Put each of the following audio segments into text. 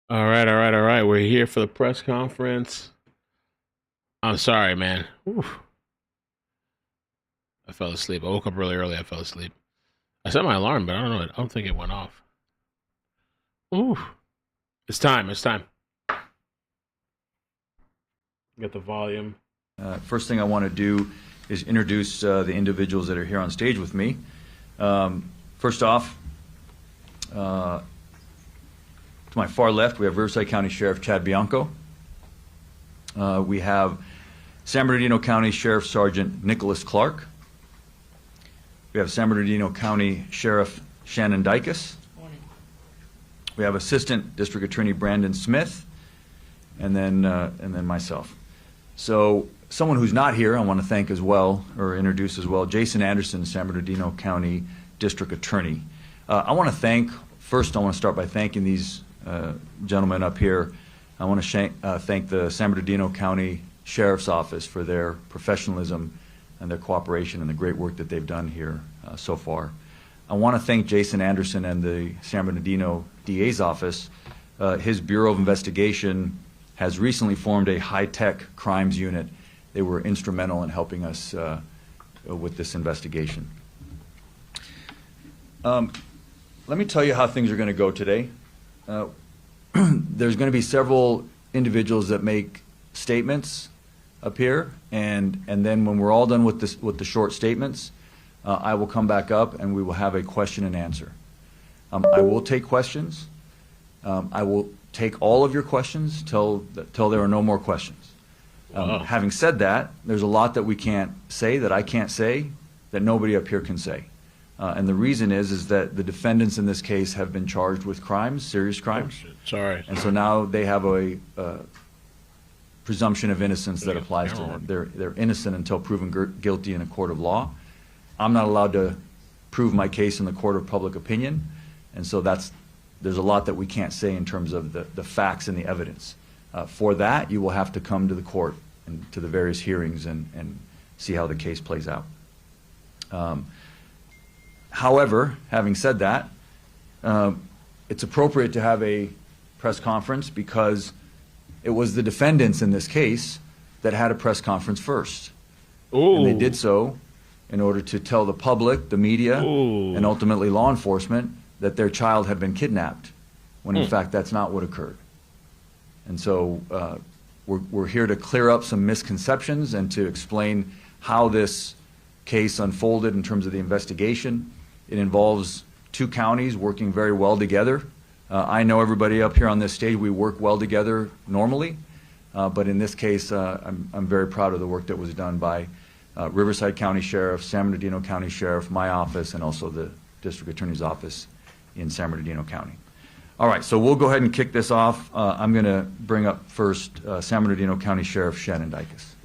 All right, all right, all right. We're here for the press conference. I'm sorry, man. Oof. I fell asleep. I woke up really early. I fell asleep. I set my alarm, but I don't know. I don't think it went off. Ooh. It's time. It's time. Get the volume. First thing I want to do is introduce the individuals that are here on stage with me. First off, to my far left, we have Riverside County Sheriff Chad Bianco. We have San Bernardino County Sheriff Sergeant Nicholas Clark. We have San Bernardino County Sheriff Shannon Dykes. We have Assistant District Attorney Brandon Smith, and then myself. So someone who's not here, I want to thank as well, or introduce as well, Jason Anderson, San Bernardino County District Attorney. I want to start by thanking these gentlemen up here. I want to thank the San Bernardino County Sheriff's Office for their professionalism and their cooperation and the great work that they've done here so far. I want to thank Jason Anderson and the San Bernardino DA's office. His Bureau of Investigation has recently formed a high-tech crimes unit. They were instrumental in helping us with this investigation. Let me tell you how things are going to go today. There's going to be several individuals that make statements up here, and then when we're all done with the short statements, I will come back up and we will have a question and answer. I will take questions. I will take all of your questions till there are no more questions. Having said that, there's a lot that we can't say, that I can't say, that nobody up here can say. And the reason is that the defendants in this case have been charged with crimes, serious crimes. Oh, sorry. And so now they have a presumption of innocence that applies to them. They're innocent until proven guilty in a court of law. I'm not allowed to prove my case in the court of public opinion, and so there's a lot that we can't say in terms of the facts and the evidence. For that, you will have to come to the court and to the various hearings and see how the case plays out. However, having said that, it's appropriate to have a press conference because it was the defendants in this case that had a press conference first. Ooh. And they did so in order to tell the public, the media, and ultimately law enforcement that their child had been kidnapped, when in fact that's not what occurred. And so we're here to clear up some misconceptions and to explain how this case unfolded in terms of the investigation. It involves two counties working very well together. I know everybody up here on this stage, we work well together normally, but in this case, I'm very proud of the work that was done by Riverside County Sheriff, San Bernardino County Sheriff, my office, and also the District Attorney's Office in San Bernardino County. All right, so we'll go ahead and kick this off. I'm going to bring up first San Bernardino County Sheriff Shannon Dykes.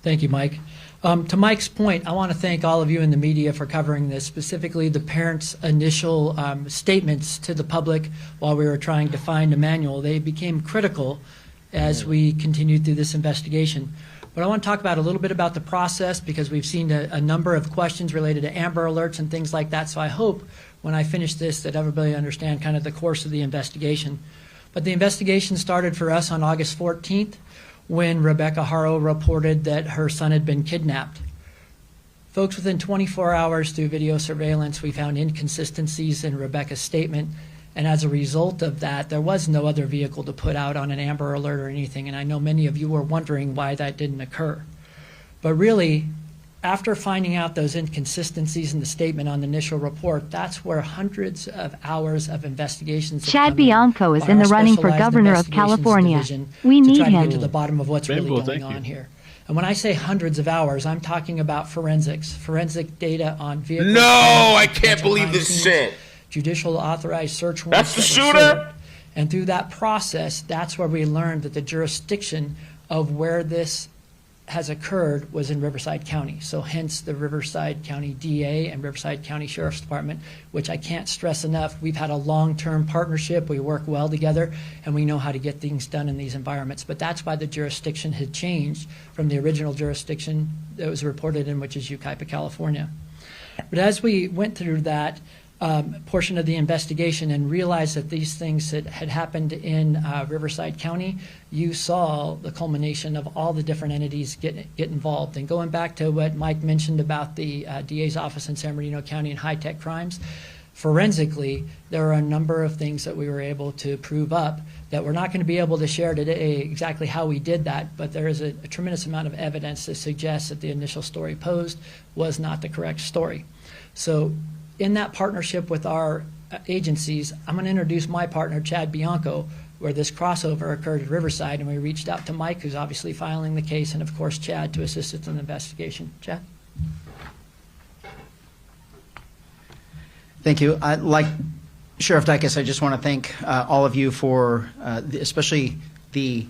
Thank you, Mike. To Mike's point, I want to thank all of you in the media for covering this, specifically the parents' initial statements to the public while we were trying to find Emmanuel. They became critical as we continued through this investigation. But I want to talk about a little bit about the process because we've seen a number of questions related to Amber Alerts and things like that. So I hope when I finish this that everybody understand kind of the course of the investigation. But the investigation started for us on August 14th when Rebecca Haro reported that her son had been kidnapped. Folks, within 24 hours through video surveillance, we found inconsistencies in Rebecca's statement. And as a result of that, there was no other vehicle to put out on an Amber Alert or anything. And I know many of you were wondering why that didn't occur. But really, after finding out those inconsistencies in the statement on the initial report, that's where hundreds of hours of investigations have Chad come in Bianco is by in the our running for Specialized governor of Investigations California. Division We to need try to him. get to the bottom of what's really Rainbow, going thank on you. here. And when I say hundreds of hours, I'm talking about forensic data on vehicles. No, I potential can't believe crime this scenes, shit. Judicial authorized search warrants. That's the that were shooter? served. And through that process, that's where we learned that the jurisdiction of where this has occurred was in Riverside County. So hence the Riverside County DA and Riverside County Sheriff's Department, which I can't stress enough. We've had a long-term partnership. We work well together, and we know how to get things done in these environments. But that's why the jurisdiction had changed from the original jurisdiction that was reported in, which is Yucaipa, California. But as we went through that, portion of the investigation and realized that these things that had happened in Riverside County, you saw the culmination of all the different entities get involved. And going back to what Mike mentioned about the DA's office in San Bernardino County and high-tech crimes, forensically, there are a number of things that we were able to prove up that we're not going to be able to share today exactly how we did that, but there is a tremendous amount of evidence that suggests that the initial story posed was not the correct story. So in that partnership with our agencies, I'm going to introduce my partner, Chad Bianco, where this crossover occurred at Riverside, and we reached out to Mike, who's obviously filing the case, and of course Chad to assist us in the investigation. Chad? Thank you. Like Sheriff Dicus, I just want to thank all of you for, especially the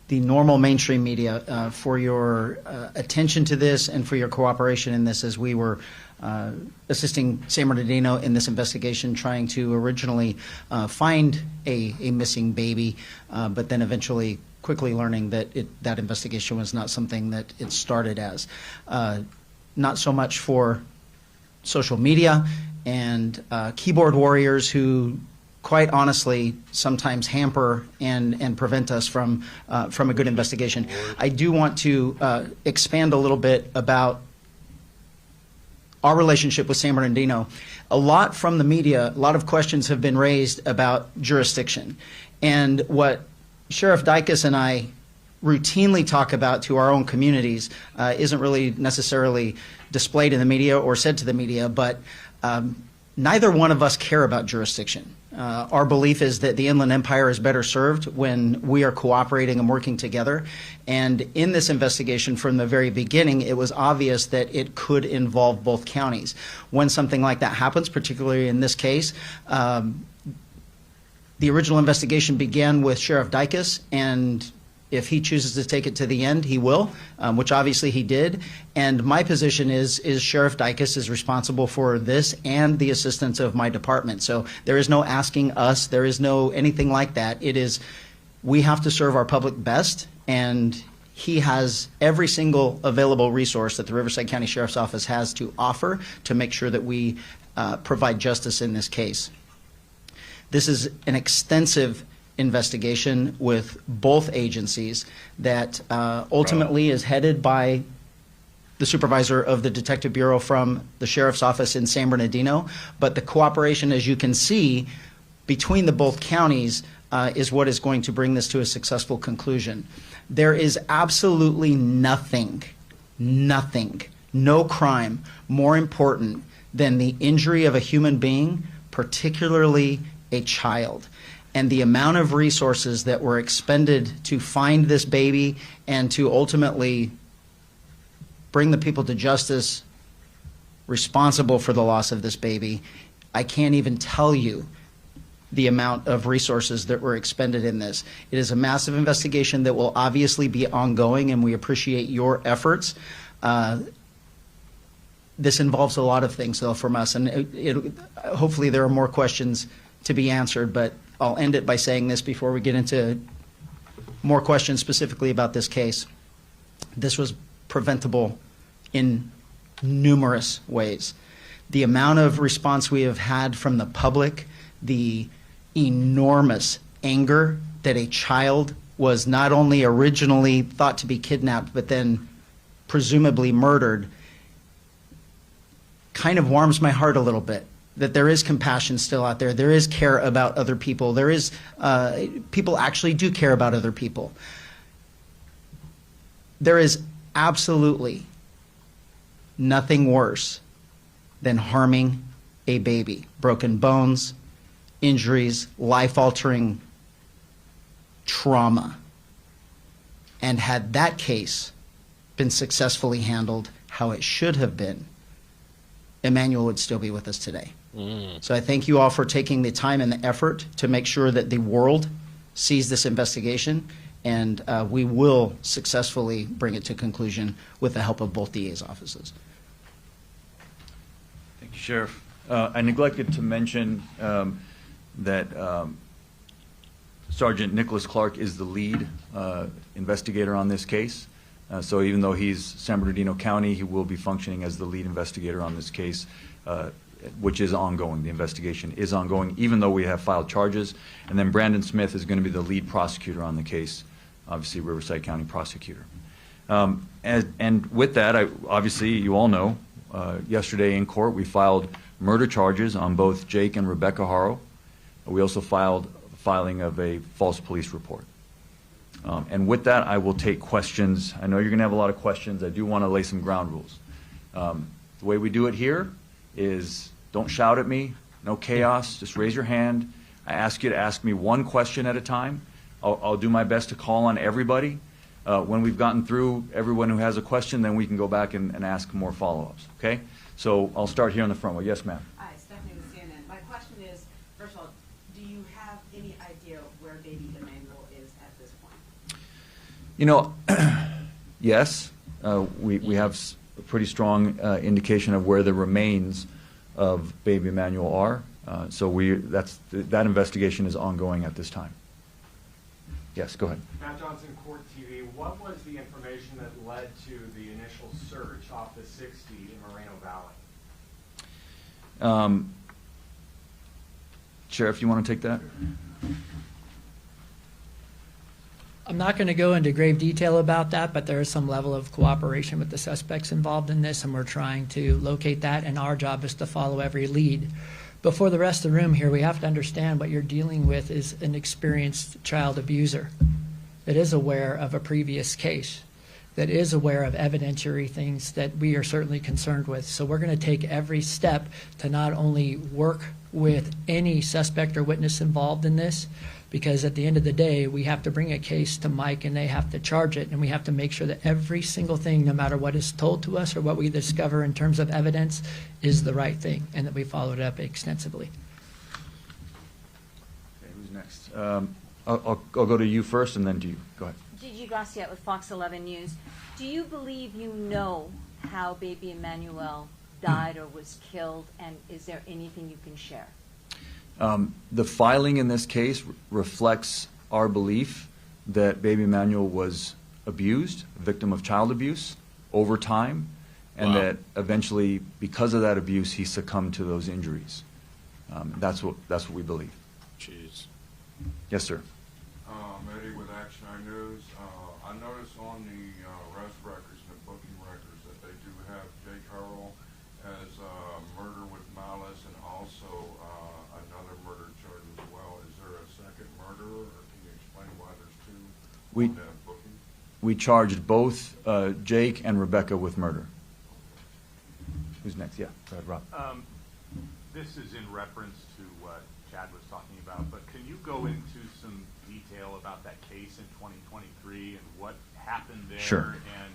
normal mainstream media, for your attention to this and for your cooperation in this as we were assisting San Bernardino in this investigation, trying to originally find a missing baby, but then eventually quickly learning that that investigation was not something that it started as. Not so much for social media and keyboard warriors who, quite honestly, sometimes hamper and prevent us from a good investigation. I do want to expand a little bit about our relationship with San Bernardino. A lot from the media, a lot of questions have been raised about jurisdiction. And what Sheriff Dicus and I routinely talk about to our own communities isn't really necessarily displayed in the media or said to the media, but neither one of us care about jurisdiction. Our belief is that the Inland Empire is better served when we are cooperating and working together. And in this investigation from the very beginning, it was obvious that it could involve both counties. When something like that happens, particularly in this case, the original investigation began with Sheriff Dicus, and if he chooses to take it to the end, he will, which obviously he did. And my position is Sheriff Dicus is responsible for this and the assistance of my department. So there is no asking us. There is no anything like that. It is, we have to serve our public best, and he has every single available resource that the Riverside County Sheriff's Office has to offer to make sure that we provide justice in this case. This is an extensive investigation with both agencies that ultimately is headed by the supervisor of the Detective Bureau from the Sheriff's Office in San Bernardino. But the cooperation, as you can see, between the both counties is what is going to bring this to a successful conclusion. There is absolutely nothing, no crime more important than the injury of a human being, particularly a child. And the amount of resources that were expended to find this baby and to ultimately bring the people to justice responsible for the loss of this baby, I can't even tell you the amount of resources that were expended in this. It is a massive investigation that will obviously be ongoing, and we appreciate your efforts. This involves a lot of things, though, from us, and hopefully there are more questions to be answered, but I'll end it by saying this before we get into more questions specifically about this case. This was preventable in numerous ways. The amount of response we have had from the public, the enormous anger that a child was not only originally thought to be kidnapped, but then presumably murdered, kind of warms my heart a little bit. That there is compassion still out there. There is care about other people. There is, people actually do care about other people. There is absolutely nothing worse than harming a baby. Broken bones, injuries, life-altering trauma. And had that case been successfully handled how it should have been, Emmanuel would still be with us today. So I thank you all for taking the time and the effort to make sure that the world sees this investigation, and we will successfully bring it to conclusion with the help of both DA's offices. Thank you, Sheriff. I neglected to mention that Sergeant Nicholas Clark is the lead investigator on this case. So even though he's San Bernardino County, he will be functioning as the lead investigator on this case. which is ongoing. The investigation is ongoing, even though we have filed charges. And then Brandon Smith is going to be the lead prosecutor on the case, obviously Riverside County prosecutor. And with that, obviously, you all know, yesterday in court we filed murder charges on both Jake and Rebecca Haro. We also filed filing of a false police report. And with that, I will take questions. I know you're going to have a lot of questions. I do want to lay some ground rules. The way we do it here is don't shout at me, no chaos, just raise your hand. I ask you to ask me one question at a time. I'll do my best to call on everybody. When we've gotten through everyone who has a question, then we can go back and ask more follow-ups, okay? So I'll start here on the front row. Yes, ma'am. Hi, Stephanie with CNN. My question is, first of all, do you have any idea where baby Emmanuel is at this point? You know, yes, we have a pretty strong indication of where the remains of baby Emmanuel are. So that investigation is ongoing at this time. Yes, go ahead. Matt Johnson, Court TV. What was the information that led to the initial search off the 60 in Moreno Valley? Sheriff, you want to take that? I'm not going to go into grave detail about that, but there is some level of cooperation with the suspects involved in this, and we're trying to locate that, and our job is to follow every lead. But for the rest of the room here, we have to understand what you're dealing with is an experienced child abuser that is aware of a previous case, that is aware of evidentiary things that we are certainly concerned with. So we're going to take every step to not only work with any suspect or witness involved in this, because at the end of the day, we have to bring a case to Mike and they have to charge it, and we have to make sure that every single thing, no matter what is told to us or what we discover in terms of evidence, is the right thing, and that we follow it up extensively. Okay, who's next? I'll go to you first and then to you. Go ahead. Gigi Graciette with Fox 11 News. Do you believe you know how baby Emmanuel died or was killed, and is there anything you can share? The filing in this case reflects our belief that baby Emmanuel was abused, a victim of child abuse over time, and Wow. that eventually, because of that abuse, he succumbed to those injuries. That's what we believe. Jeez. Yes, sir. Eddie with Action Eye News. I noticed on the arrest records and the booking records that they do have Jake Haro as murder with malice and also another murder charge as well. Is there a second murderer, or can you explain why there's two on that booking? We charged both Jake and Rebecca with murder. Who's next? Yeah, go ahead, Rob. This is in reference to what Chad was talking about, but can you go into some detail about that case in 2023 and what happened there? Sure. And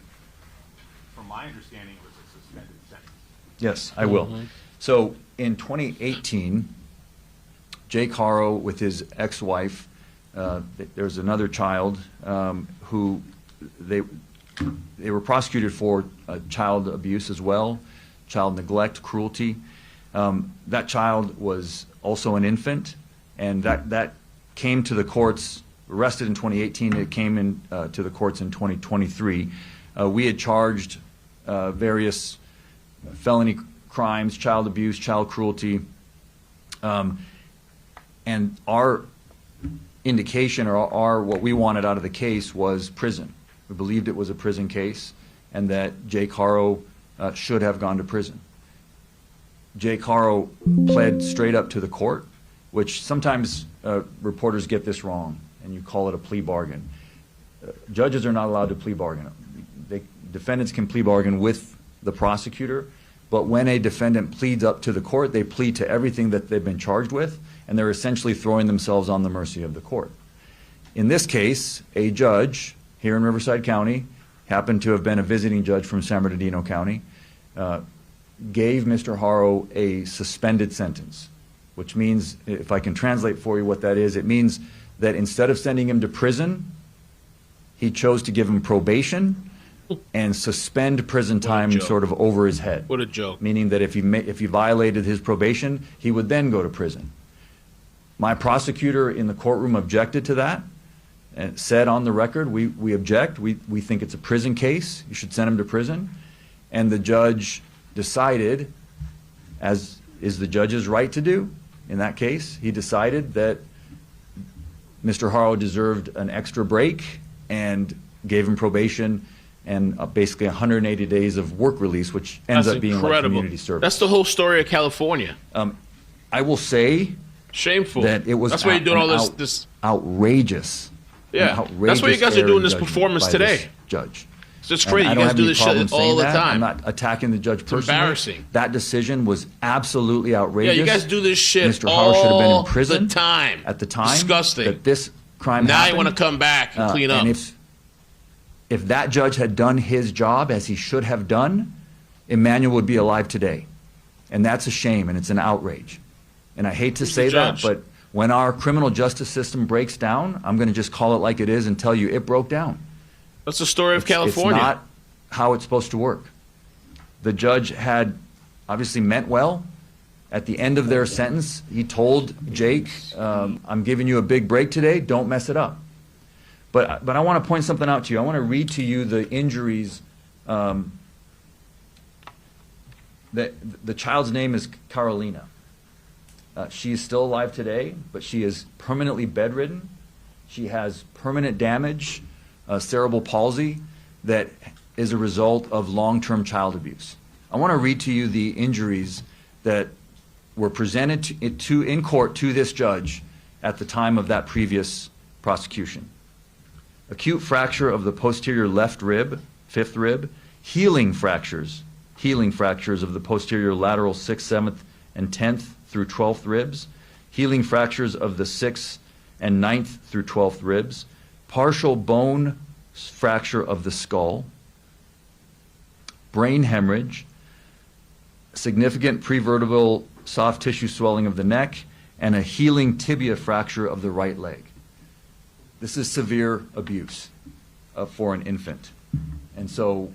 from my understanding, it was a suspended sentence. Yes, I will. So in 2018, Jake Haro with his ex-wife, there's another child who they were prosecuted for child abuse as well, child neglect, cruelty. That child was also an infant, and that came to the courts, arrested in 2018, it came in to the courts in 2023. We had charged various felony crimes, child abuse, child cruelty, and our indication or what we wanted out of the case was prison. We believed it was a prison case and that Jake Haro should have gone to prison. Jake Haro pled straight up to the court, which sometimes reporters get this wrong, and you call it a plea bargain. Judges are not allowed to plea bargain. Defendants can plea bargain with the prosecutor, but when a defendant pleads up to the court, they plead to everything that they've been charged with, and they're essentially throwing themselves on the mercy of the court. In this case, a judge here in Riverside County, happened to have been a visiting judge from San Bernardino County, gave Mr. Haro a suspended sentence, which means, if I can translate for you what that is, it means that instead of sending him to prison, he chose to give him probation and suspend prison time joke. sort of over his head. What a joke. Meaning that if he violated his probation, he would then go to prison. My prosecutor in the courtroom objected to that and said on the record, we object, we think it's a prison case, you should send him to prison. And the judge decided, as is the judge's right to do. In that case, he decided that Mr. Haro deserved an extra break and gave him probation and basically 180 days of work release, which ends That's up being like incredible. community service. That's the whole story of California. I will say Shameful. that it was That's why you're doing all an this. outrageous. Yeah. an That's why you outrageous guys are error doing in this judgment performance by today. this judge. It's just And crazy. I You don't guys have do any this problem shit all saying the that. time. I'm not attacking the judge personally. embarrassing. That decision was absolutely outrageous. Yeah, you guys do this shit Mr. Haro should have been all in prison the time. at the time. Disgusting. That this crime Now happened. you want to come back and clean up. And if that judge had done his job as he should have done, Emmanuel would be alive today. And that's a shame, and it's an outrage. And I hate to Who's say the that, judge? but when our criminal justice system breaks down, I'm going to just call it like it is and tell you it broke down. That's the story of It's California. not how it's supposed to work. The judge had obviously meant well. At the end of their sentence, he told Jake, I'm giving you a big break today, don't mess it up. But I want to point something out to you. I want to read to you the injuries. The child's name is Carolina. She is still alive today, but she is permanently bedridden. She has permanent damage, cerebral palsy, that is a result of long-term child abuse. I want to read to you the injuries that were presented in court to this judge at the time of that previous prosecution. Acute fracture of the posterior left rib, fifth rib, healing fractures of the posterior lateral 6th, 7th, and 10th through 12th ribs, healing fractures of the 6th and 9th through 12th ribs, partial bone fracture of the skull, brain hemorrhage, significant prevertebral soft tissue swelling of the neck, and a healing tibia fracture of the right leg. This is severe abuse for an infant. And so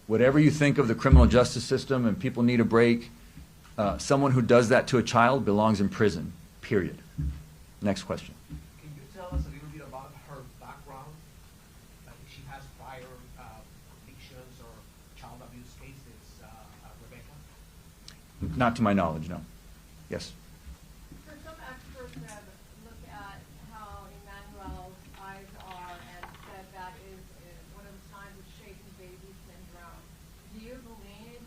whatever you think of the criminal justice system and people need a break, someone who does that to a child belongs in prison, period. Next question. Can you tell us a little bit about her background? Like if she has prior convictions or child abuse cases, Rebecca? Not to my knowledge, no. Yes. For some experts have looked at how Emmanuel's eyes are and said that is one of the signs of shaken baby syndrome. Do you believe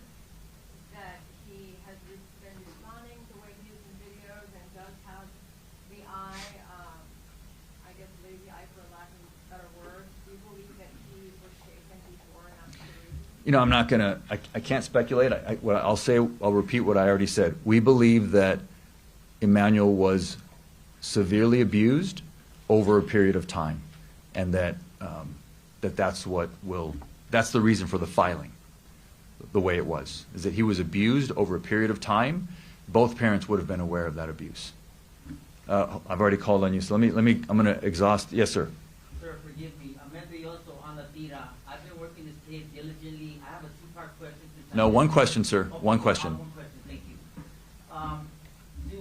that he has been responding the way he is in videos and does have the eye, I guess lazy eye for lack of a better word? Do you believe that he was shaken before and that's the reason? You know, I'm not going to, I can't speculate. I'll repeat what I already said. We believe that Emmanuel was severely abused over a period of time, and that's the reason for the filing, the way it was, is that he was abused over a period of time. Both parents would have been aware of that abuse. I've already called on you, so I'm going to exhaust. Yes, sir. Sir, forgive me. I'm also on the tira. I've been working this case diligently. I have a two-part question. No, one question, sir. Okay, One question. One question. Thank you. Did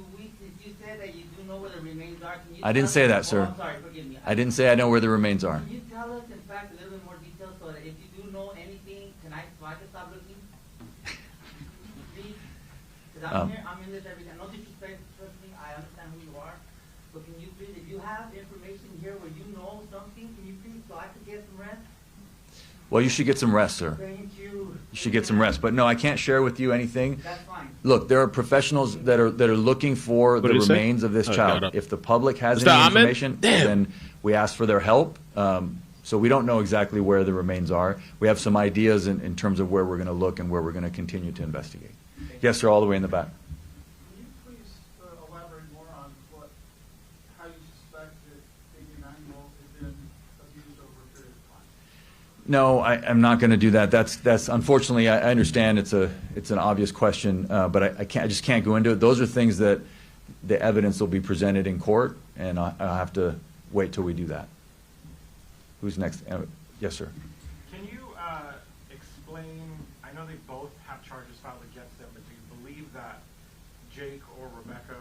you say that you do know where the remains are? Can you I didn't tell say us- that, sir. I'm sorry. Forgive me. I didn't say I know where the remains are. Can you tell us, in fact, a little bit more detail so that if you do know anything, so I can stop looking? Please? Because I'm in this every day. No disrespect, trust me, I understand who you are. But can you please, if you have information here where you know something, can you please, so I can get some rest? Well, you should get some rest, sir. Thank you. You should get some rest. But no, I can't share with you anything. That's fine. Look, there are professionals that are looking for What the did he say? remains of this Oh, child. got it. If the public has Is any that Ahmed? information, Damn. then we ask for their help. So we don't know exactly where the remains are. We have some ideas in terms of where we're going to look and where we're going to continue to investigate. Yes, sir, all the way in the back. Can you please elaborate more on how you suspect that baby Emmanuel has been abused over a period of time? No, I'm not going to do that. That's unfortunately, I understand it's an obvious question, but I just can't go into it. Those are things that the evidence will be presented in court, and I'll have to wait till we do that. Who's next? Yes, sir. Can you explain, I know they both have charges filed against them, but do you believe that Jake or Rebecca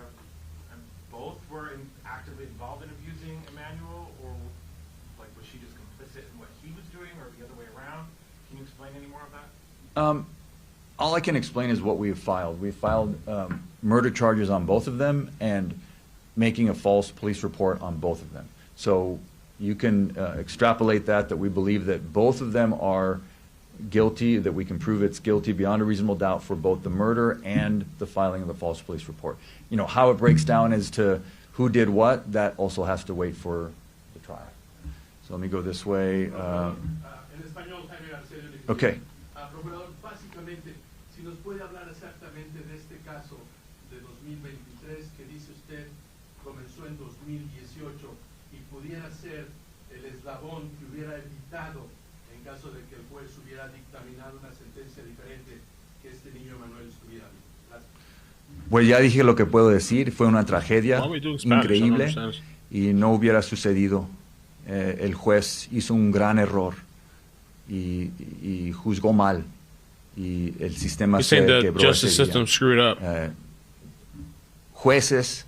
and both were actively involved in abusing Emmanuel, or like was she just complicit in what he was doing, or the other way around? Can you explain any more of that? All I can explain is what we have filed. We filed murder charges on both of them and making a false police report on both of them. So you can extrapolate that we believe that both of them are guilty, that we can prove it's guilty beyond a reasonable doubt for both the murder and the filing of the false police report. You know, how it breaks down as to who did what, that also has to wait for the trial. So let me go this way. Okay. Procurador, básicamente, si nos puede hablar exactamente de este caso de 2023 que dice usted comenzó en 2018 y pudiera ser el eslabón que hubiera evitado en caso de que el juez hubiera dictaminado una sentencia diferente que este niño Emmanuel estuviera vivo. Gracias. Pues ya dije lo que puedo decir, fue una tragedia increíble y no hubiera sucedido. El juez hizo un gran error y juzgó mal y el sistema se quebró ese día. Jueces,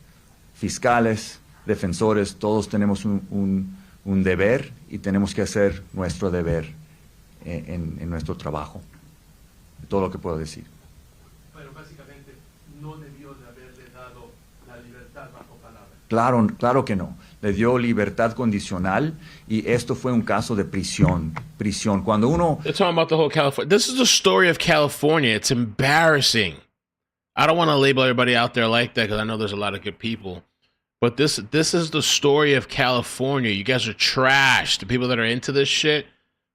fiscales, defensores, todos tenemos un deber y tenemos que hacer nuestro deber en nuestro trabajo. Todo lo que puedo decir. Pero básicamente no debió de haberle dado la libertad bajo palabra. Claro que no. Le dio libertad condicional y esto fue un caso de prisión. Cuando uno... They're talking about the whole California. This is the story of California. It's embarrassing. I don't want to label everybody out there like that because I know there's a lot of good people. But this is the story of California. You guys are trash. The people that are into this shit.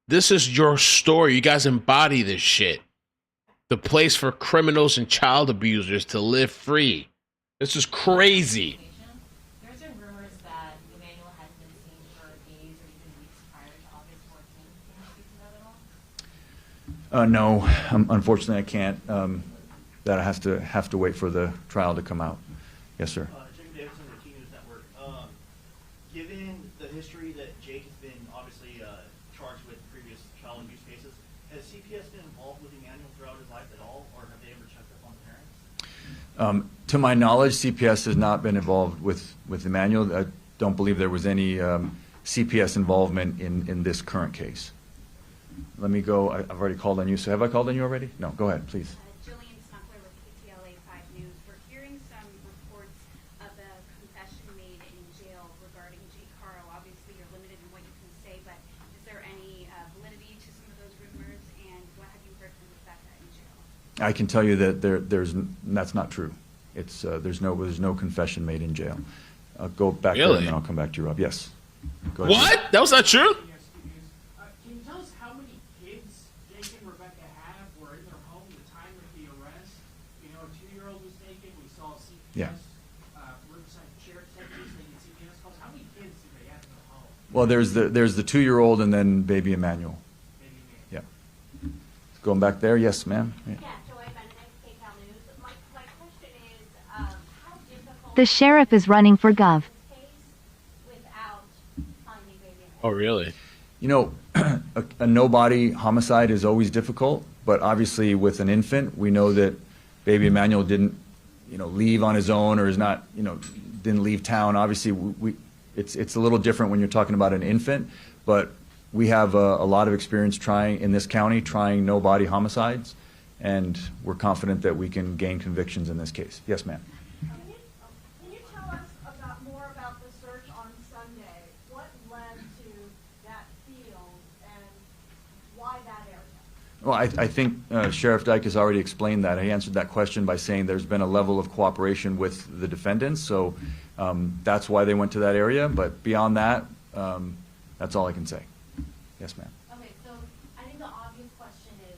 This is your story. You guys embody this shit. The place for criminals and child abusers to live free. This is crazy. There's been rumors that Emmanuel has been seen for days or even weeks prior to August 14th. Can you speak to that at all? No, unfortunately I can't. That have to wait for the trial to come out. Yes, sir. Jacob Davidson, the T News Network. Given the history that Jake has been obviously charged with previous child abuse cases, has CPS been involved with Emmanuel throughout his life at all, or have they ever checked up on the parents? To my knowledge, CPS has not been involved with Emmanuel. I don't believe there was any CPS involvement in this current case. Let me go. I've already called on you. So have I called on you already? No. Go ahead, please. Jillian Smuckler with KTLA 5 News. We're hearing some reports of a confession made in jail regarding Jake Haro. Obviously, you're limited in what you can say, but is there any validity to some of those rumors? And what have you heard from Rebecca in jail? I can tell you that that's not true. It's there's no confession made in jail. I'll go back there and then I'll come back to you, Rob. Yes. Go ahead. What? That was not true? Can you tell us how many kids Jake and Rebecca have were in their home at the time of the arrest? You know, a 2-year-old was taken. We saw CPS, Riverside Sheriff's Deputies making CPS calls. How many kids do they have in their home? Well, there's the 2-year-old and then baby Emmanuel. Yeah. Going back there, yes, ma'am. Yeah. The sheriff is running for gov. Oh, really? You know, a no-body homicide is always difficult, but obviously with an infant, we know that baby Emmanuel didn't, leave on his own or is not, didn't leave town. Obviously, it's a little different when you're talking about an infant, but we have a lot of experience in this county trying no-body homicides, and we're confident that we can gain convictions in this case. Yes, ma'am. Can you tell us more about the search on Sunday? What led to that field and why that area? Well, I think Sheriff Dyke has already explained that. He answered that question by saying there's been a level of cooperation with the defendants, so that's why they went to that area. But beyond that, that's all I can say. Yes, ma'am. Okay, so I think the obvious question is,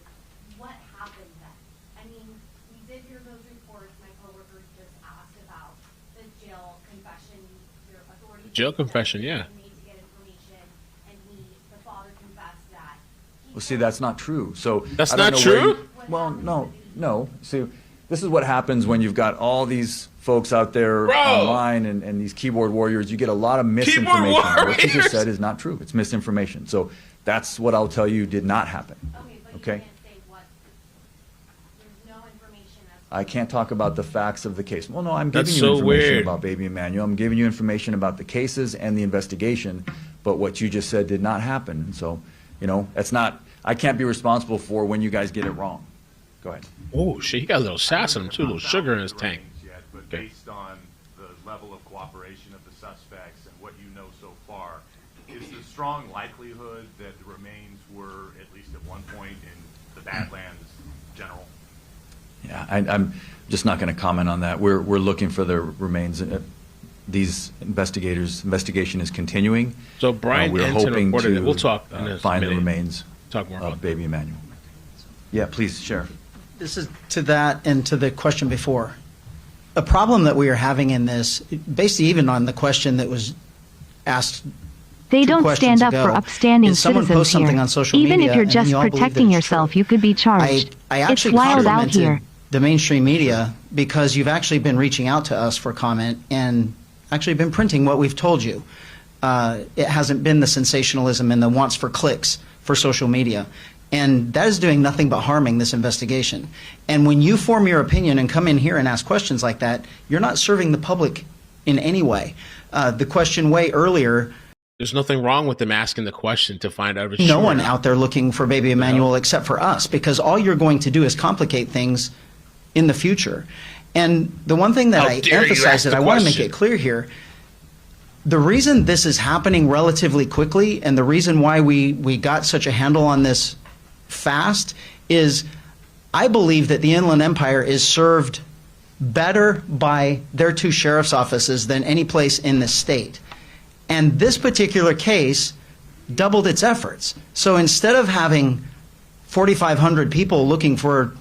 what happened then? I mean, we did hear those reports. My coworkers just asked about the jail confession. Your authorities. Jail confession, yeah. Made to get information, and the father confessed that. Well, see, that's not true. So that's I don't not know true. Well, no. See, this is what happens when you've got all these folks out there online and these keyboard warriors. You get a lot of misinformation. What you just said is not true. It's misinformation. So that's what I'll tell you did not happen. Okay? You can't say what. There's no information. I can't talk about the facts of the case. Well, no, I'm giving you so information weird. about baby Emmanuel. I'm giving you information about the cases and the investigation, but what you just said did not happen. So, it's not, I can't be responsible for when you guys get it wrong. Go ahead. Oh shit, he got a little sass in him too, a little sugar in his tank. Yet, but Okay. based on the level of cooperation of the suspects and what you know so far, is the strong likelihood that the remains were, at least at one point, in the Badlands General? Yeah, I'm just not going to comment on that. We're looking for the remains. These investigation is continuing. So Brian we're Ensign hoping reported to it. We'll talk in a find the minute. remains Talk more about of baby Emmanuel. Yeah, please, Sheriff. This is to that and to the question before. A problem that we are having in this, basically even on the question that was asked They 2 don't questions stand up ago, for upstanding is someone citizens posts something here. on social Even media if you're and just you all believe that protecting it's yourself, true. you could be charged. I It's actually wild out complimented here. the mainstream media because you've actually been reaching out to us for comment and actually been printing what we've told you. It hasn't been the sensationalism and the wants for clicks for social media. And that is doing nothing but harming this investigation. And when you form your opinion and come in here and ask questions like that, you're not serving the public in any way. The question way earlier, There's nothing wrong with them asking the question to find out if it's no true or one not. out there looking for baby Emmanuel except for us, because all you're going to do is complicate things in the future. And the one thing that How I dare you emphasize ask that the I want to make question. it clear here, the reason this is happening relatively quickly and the reason why we got such a handle on this fast is I believe that the Inland Empire is served better by their 2 sheriff's offices than any place in the state. And this particular case doubled its efforts. So instead of having 4,500 people looking for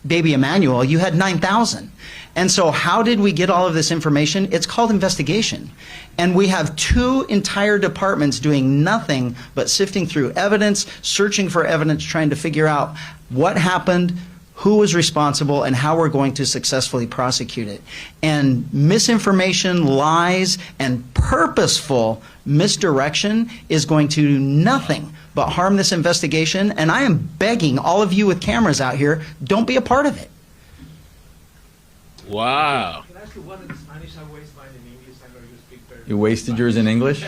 baby Emmanuel, you had 9,000. And so how did we get all of this information? It's called investigation. And we have 2 entire departments doing nothing but sifting through evidence, searching for evidence, trying to figure out what happened, who was responsible, and how we're going to successfully prosecute it. And misinformation, lies, and purposeful misdirection is going to do nothing but harm this investigation. And I am begging all of you with cameras out here, don't be a part of it. Wow. Can I ask you one of the Spanish I waste mine in English? I know you speak very You wasted yours in English?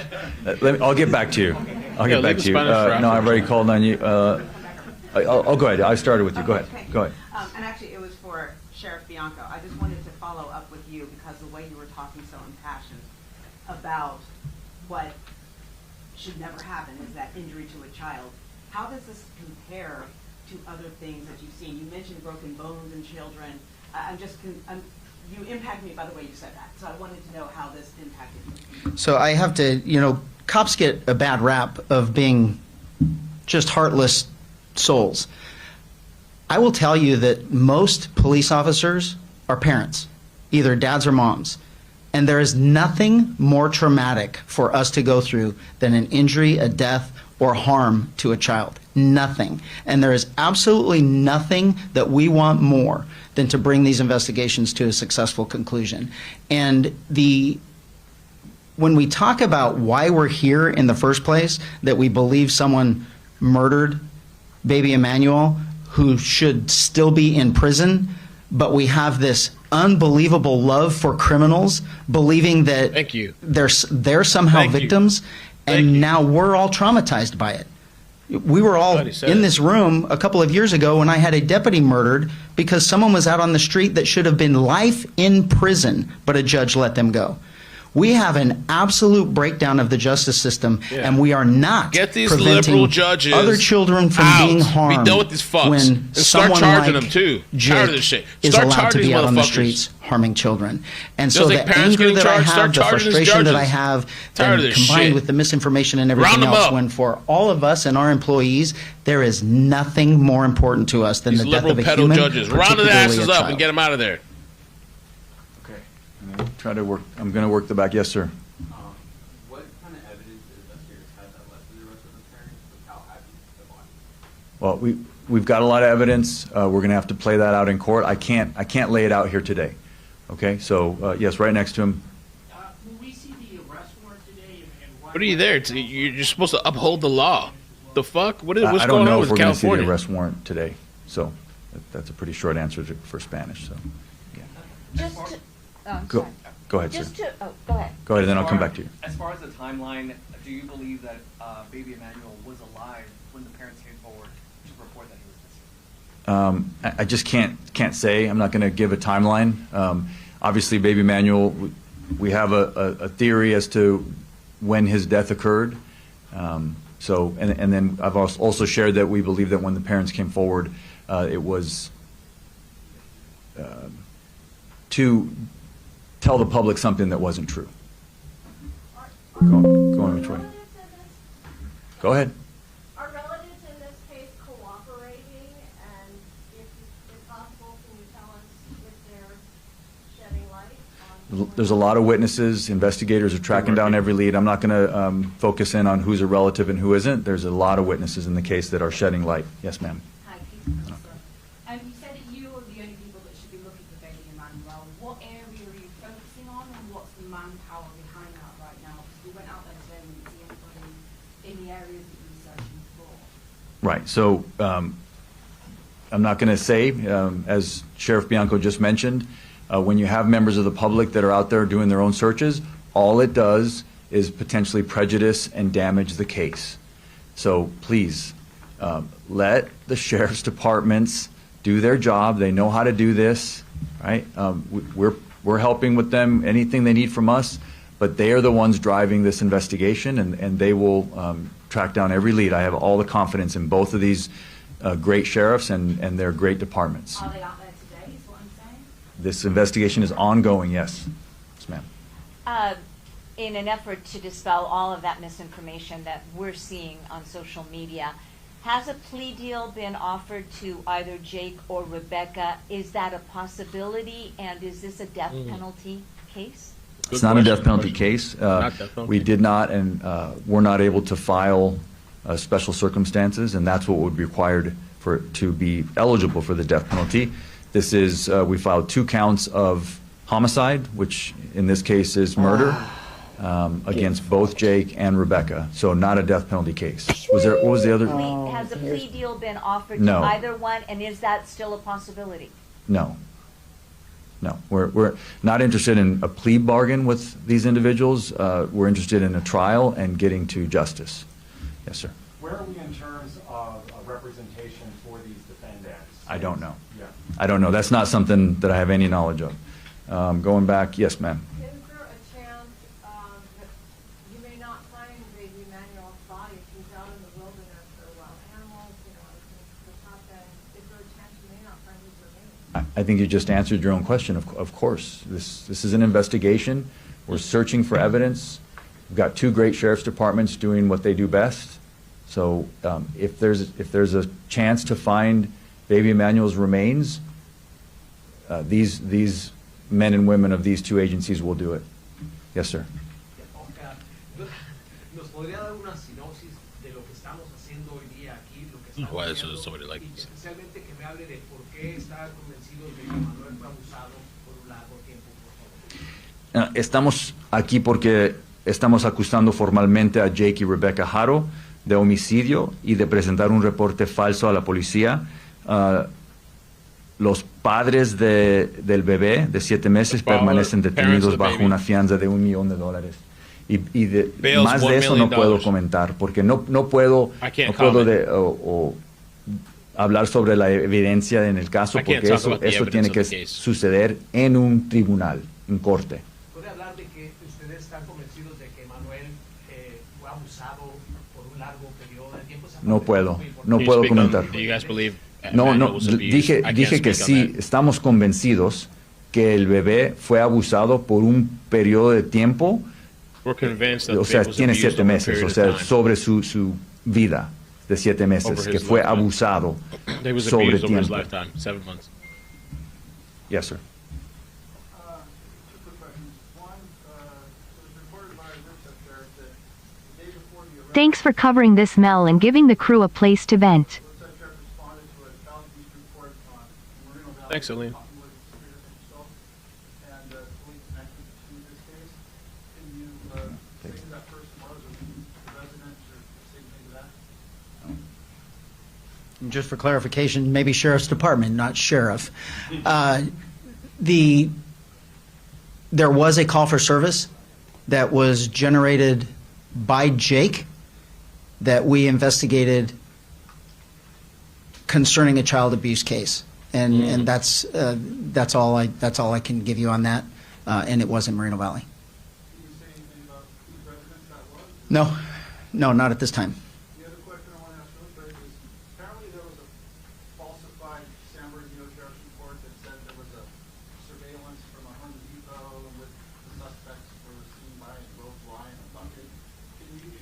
I'll get back to you. I'll get back to you. No, I've already called on you. I'll go ahead. I started with you. Go ahead. Go ahead. And actually, it was for Sheriff Bianco. I just wanted to follow up with you because the way you were talking so impassioned about what should never happen is that injury to a child. How does this compare to other things that you've seen? You mentioned broken bones in children. You impact me by the way you said that. So I wanted to know how this impacted you. So I have to, cops get a bad rap of being just heartless souls. I will tell you that most police officers are parents, either dads or moms. And there is nothing more traumatic for us to go through than an injury, a death, or harm to a child. Nothing. And there is absolutely nothing that we want more than to bring these investigations to a successful conclusion. And when we talk about why we're here in the first place, that we believe someone murdered baby Emmanuel, who should still be in prison, but we have this unbelievable love for criminals, believing that they're somehow victims, and now we're all traumatized by it. We were all in this room a couple of years ago when I had a deputy murdered because someone was out on the street that should have been life in prison, but a judge let them go. We have an absolute breakdown of the justice system, and we are not Get these preventing liberal judges other children from out. being harmed. Be done with these fucks. When And start someone charging like them, too. Jake Tired of this shit. is Start allowed to charging be these out on the motherfuckers. streets harming children. And Just so like the parents anger getting that I charged, have, start the charging these frustration that I judges. have, Tired of and this combined shit. with the misinformation and Round everything them else, up. when for all of us and our employees, there is nothing more important to us than These the death liberal of a pedo human, judges. Round their particularly asses a up child. and get them out of there. Try to work. I'm going to work the back. Yes, sir. What kind of evidence did investigators have that led to the arrest of the parents without having the body? Well, we've got a lot of evidence. We're going to have to play that out in court. I can't lay it out here today. Okay. So yes, right next to him. Will we see the arrest warrant today? What are you there? You're supposed to uphold the law. The fuck? What's I don't going know on if with we're going to see the California? arrest warrant today. So that's a pretty short answer for Spanish. So Just to, oh, go sorry. go ahead, Just sir. to, oh, go ahead. Go ahead, and then I'll As come far- back to you. As far as the timeline, do you believe that baby Emmanuel was alive when the parents came forward to report that he was missing? I just can't say. I'm not going to give a timeline. Obviously, baby Emmanuel, we have a theory as to when his death occurred. So, and then I've also shared that we believe that when the parents came forward, it was to tell the public something that wasn't true. Go on, which way? Go ahead. Are relatives in this case cooperating? And if possible, can you tell us if they're shedding light on? There's a lot of witnesses. Investigators are tracking down every lead. I'm not going to focus in on who's a relative and who isn't. There's a lot of witnesses in the case that are shedding light. Yes, ma'am. Hi, Keith. You said that you are the only people that should be looking for baby Emmanuel. What area are you focusing on, and what's the manpower behind that right now? Because we went out there today and we didn't see anybody in the areas that you were searching for. Right. So I'm not going to say, as Sheriff Bianco just mentioned, when you have members of the public that are out there doing their own searches, all it does is potentially prejudice and damage the case. So please, let the sheriff's departments do their job. They know how to do this, right? We're helping with them, anything they need from us, but they are the ones driving this investigation, and they will track down every lead. I have all the confidence in both of these great sheriffs and their great departments. Are they out there today, is what I'm saying? This investigation is ongoing, yes. Yes, ma'am. In an effort to dispel all of that misinformation that we're seeing on social media, has a plea deal been offered to either Jake or Rebecca? Is that a possibility, and is this a death penalty case? It's not a death penalty case. We did not and were not able to file special circumstances, and that's what would be required for to be eligible for the death penalty. This is, we filed 2 counts of homicide, which in this case is murder, against both Jake and Rebecca. So not a death penalty case. What was the other? Has a plea deal been offered No. to either one, and is that still a possibility? No. No, we're not interested in a plea bargain with these individuals. We're interested in a trial and getting to justice. Yes, sir. Where are we in terms of representation for these defendants? I don't know. Yeah. I don't know. That's not something that I have any knowledge of. Going back, yes, ma'am. Is there a chance that you may not find baby Emmanuel's body if he's out in the wilderness or wild animals, the top end? Is there a chance you may not find his remains? I think you just answered your own question. Of course, this is an investigation. We're searching for evidence. We've got 2 great sheriff's departments doing what they do best. So if there's a chance to find baby Emmanuel's remains, these men and women of these 2 agencies will do it. Yes, sir. ¿Nos podría dar una sinopsis de lo que estamos haciendo hoy día aquí, lo que estamos haciendo, somebody like y this. especialmente que me hable de por qué está convencido de que Manuel fue abusado por un largo tiempo, por favor? Estamos aquí porque estamos acusando formalmente a Jake y Rebecca Haro de homicidio y de presentar un reporte falso a la policía. Los padres del bebé de 7 meses permanecen detenidos bajo una fianza de $1 millón. Y más de eso no puedo comentar porque no puedo hablar sobre la evidencia en el caso porque eso tiene que suceder en un tribunal, en corte. ¿Puede hablar de que ustedes están convencidos de que Manuel fue abusado por un largo periodo de tiempo? No puedo comentar. Do you guys believe No, Emmanuel was abused? dije que sí, estamos convencidos que el bebé fue abusado por un periodo de tiempo, We're convinced that o sea, the baby was tiene abused 7 over a meses, period o of sea, time. sobre su vida de 7 meses, Over que his fue lifetime. abusado They was sobre abused over his tiempo. lifetime, 7 months. Yes, sir. Thanks for covering this, Mel, and giving the crew a place to vent. Thanks, Aline. Just for clarification, maybe Sheriff's Department, not Sheriff. There was a call for service that was generated by Jake that we investigated concerning a child abuse case, and that's all I can give you on that, and it was in Moreno Valley. No, not at this time. The other question I want to ask real quick is, apparently there was a falsified San Bernardino Sheriff's report that said there was a surveillance from a Home Depot with the suspects were seen by a rope line and a bucket. Can you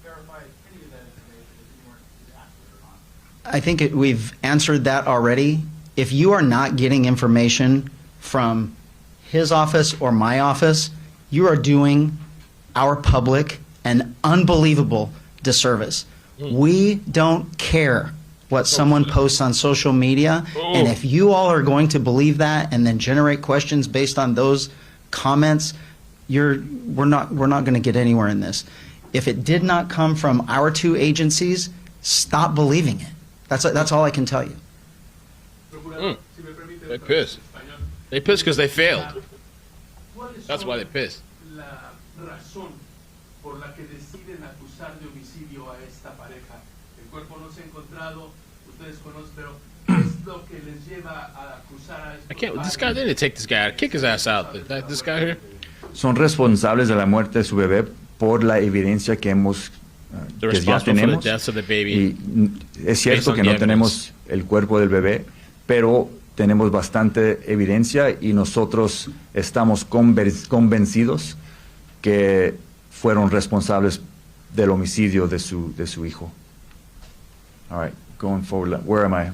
verify any of that information if you weren't accurate or not? I think we've answered that already. If you are not getting information from his office or my office, you are doing our public an unbelievable disservice. We don't care what someone posts on social media, and if you all are going to believe that and then generate questions based on those comments, we're not going to get anywhere in this. If it did not come from our two agencies, stop believing it. That's all I can tell you. They're pissed. They pissed because they failed. That's why they pissed. La razón por la que deciden acusar de homicidio a esta pareja. El cuerpo no se ha encontrado, ustedes conocen, pero ¿qué es lo que les lleva a acusar a estos I can't. This guy, they didn't take this guy out. Kick his ass out. This guy here. Son responsables de la muerte de su bebé por la evidencia que hemos They're que ya responsible for the tenemos. deaths of the baby. Y es cierto on que the no evidence. tenemos el cuerpo del bebé, pero tenemos bastante evidencia y nosotros estamos convencidos que fueron responsables del homicidio de su hijo. All right, going forward. Where am I?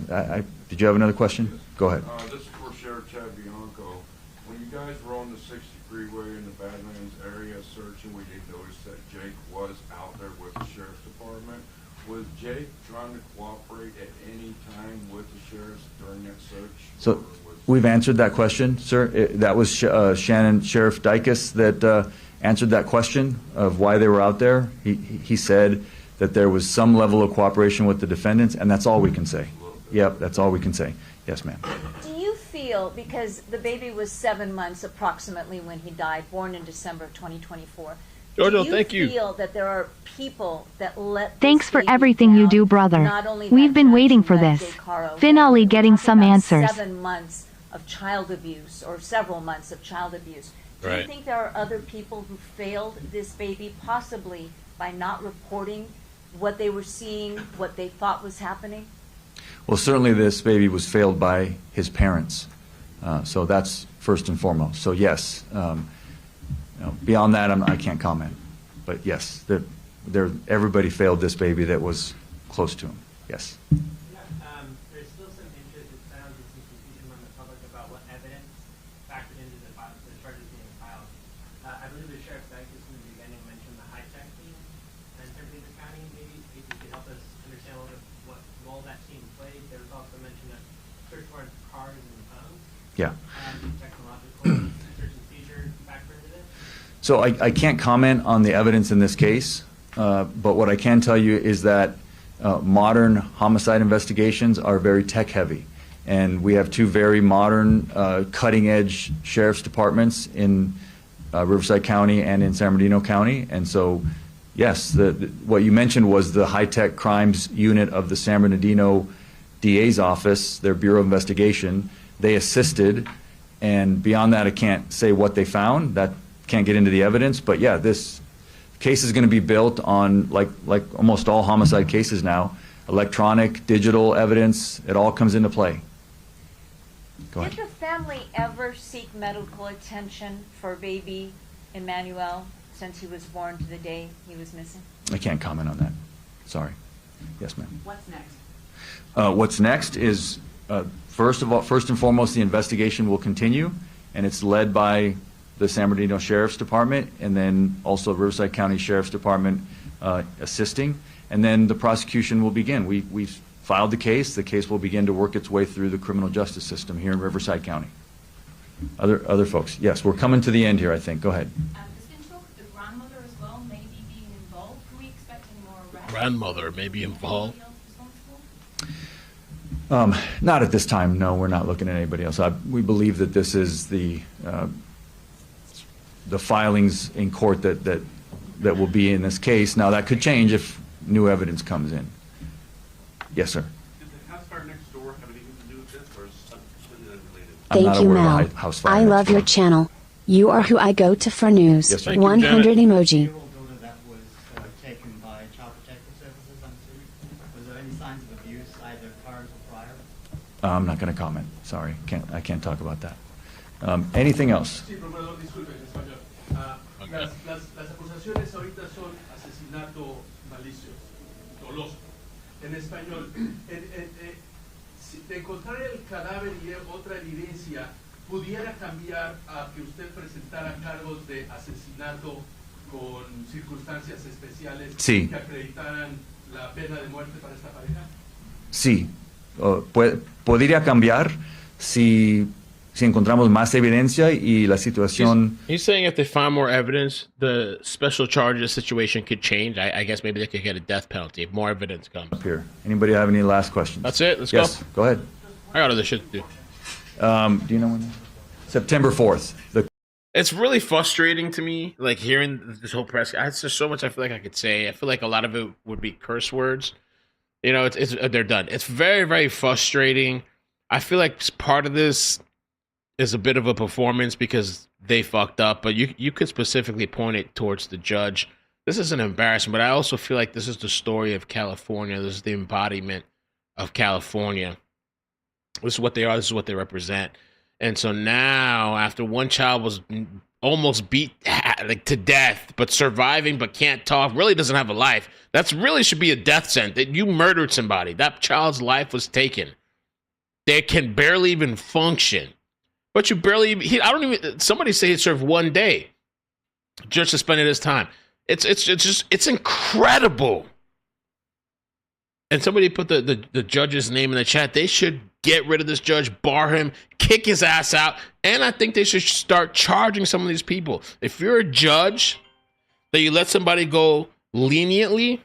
Did you have another question? Go ahead. This is for Sheriff Chad Bianco. When you guys were on the 60 freeway in the Badlands area searching, we did notice that Jake was out there with the Sheriff's Department. Was Jake trying to cooperate at any time with the sheriffs during that search? So we've answered that question, sir. That was Sheriff Dykes that answered that question of why they were out there. He said that there was some level of cooperation with the defendants, and that's all we can say. Yep, that's all we can say. Yes, ma'am. Do you feel, because the baby was 7 months approximately when he died, born in December of 2024, Jojo, do thank you. you feel that there are people that let Thanks this for baby everything you down, do, brother. not only We've that been time waiting to for let this. Jake Haro Finally down? getting We're talking some about answers. 7 months of child abuse, or several months of child abuse. Do you Right. think there are other people who failed this baby, possibly by not reporting what they were seeing, what they thought was happening? Well, certainly this baby was failed by his parents. So that's first and foremost. So yes, beyond that, I can't comment. But yes, everybody failed this baby that was close to him. Yes. There's still some interest, it sounds, and some confusion among the public about what evidence factored into the charges being filed. I believe the Sheriff Dykes in the beginning mentioned the high-tech team in San Bernardino County. Maybe if you could help us understand a little bit what role that team played. There was also mention of search warrants for cars and phones. Yeah. Technological search and seizure factor into this. So I can't comment on the evidence in this case, but what I can tell you is that modern homicide investigations are very tech-heavy. And we have two very modern, cutting-edge sheriff's departments in Riverside County and in San Bernardino County. And so, yes, what you mentioned was the high-tech crimes unit of the San Bernardino DA's office, their Bureau of Investigation. They assisted, and beyond that, I can't say what they found. That can't get into the evidence. But yeah, this case is going to be built on, like almost all homicide cases now, electronic, digital evidence. It all comes into play. Go ahead. Did the family ever seek medical attention for baby Emmanuel since he was born to the day he was missing? I can't comment on that. Sorry. Yes, ma'am. What's next? What's next is, first and foremost, the investigation will continue, and it's led by the San Bernardino Sheriff's Department, and then also Riverside County Sheriff's Department assisting, and then the prosecution will begin. We've filed the case. The case will begin to work its way through the criminal justice system here in Riverside County. Other folks? Yes, we're coming to the end here, I think. Go ahead. There's been talk of the grandmother as well, maybe being involved. Can we expect any more arrests? Grandmother may be involved. Not at this time. No, we're not looking at anybody else. We believe that this is the filings in court that will be in this case. Now, that could change if new evidence comes in. Yes, sir. Did the I'm not Thank you, aware of a Mel. House fire I next love door. your channel. You are who I go to for news. Yes, thank you, 100 Janet. emoji. That was taken by Child Protective Services, I'm assuming. Was there any signs of abuse, either current or prior? I'm not going to comment. Sorry, I can't talk about that. Anything else? Sí, procurador, disculpe, en español. Las acusaciones ahorita son asesinato malicioso, doloso. En español, si de encontrar el cadáver y otra evidencia, ¿pudiera cambiar a que usted presentara cargos de asesinato con circunstancias especiales Sí. que acreditaran la pena de muerte para esta pareja? Sí, podría cambiar si encontramos más evidencia y la situación... He's saying if they find more evidence, the special charges situation could change. I guess maybe they could get a death penalty if more evidence comes. Up here. Anybody have any last questions? That's it? Let's yes, go. Go ahead. I got other shit to do. Do you know when? September 4th. It's really frustrating to me, like hearing this whole press. It's just so much I feel like I could say. I feel like a lot of it would be curse words. You know, they're done. It's very, very frustrating. I feel like part of this is a bit of a performance because they fucked up, but you could specifically point it towards the judge. This is an embarrassment, but I also feel like this is the story of California. This is the embodiment of California. This is what they are. This is what they represent. And so now, after one child was almost beat like to death, but surviving, but can't talk, really doesn't have a life. That's really should be a death sentence. That you murdered somebody. That child's life was taken. They can barely even function. But you barely even, I don't even, somebody say he served 1 day. Judge suspended his time. It's incredible. And somebody put the judge's name in the chat. They should get rid of this judge, bar him, kick his ass out. And I think they should start charging some of these people. If you're a judge that you let somebody go leniently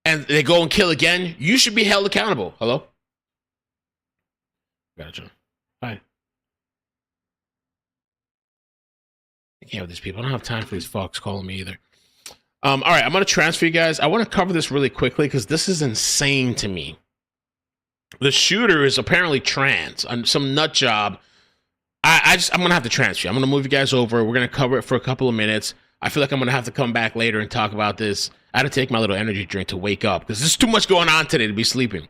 and they go and kill again, you should be held accountable. Hello? Gotcha. Hi. I can't with these people. I don't have time for these fucks calling me either. All right, I'm going to transfer you guys. I want to cover this really quickly because this is insane to me. The shooter is apparently trans. Some nut job. I'm going to have to transfer you. I'm going to move you guys over. We're going to cover it for a couple of minutes. I feel like I'm going to have to come back later and talk about this. I had to take my little energy drink to wake up because there's too much going on today to be sleeping.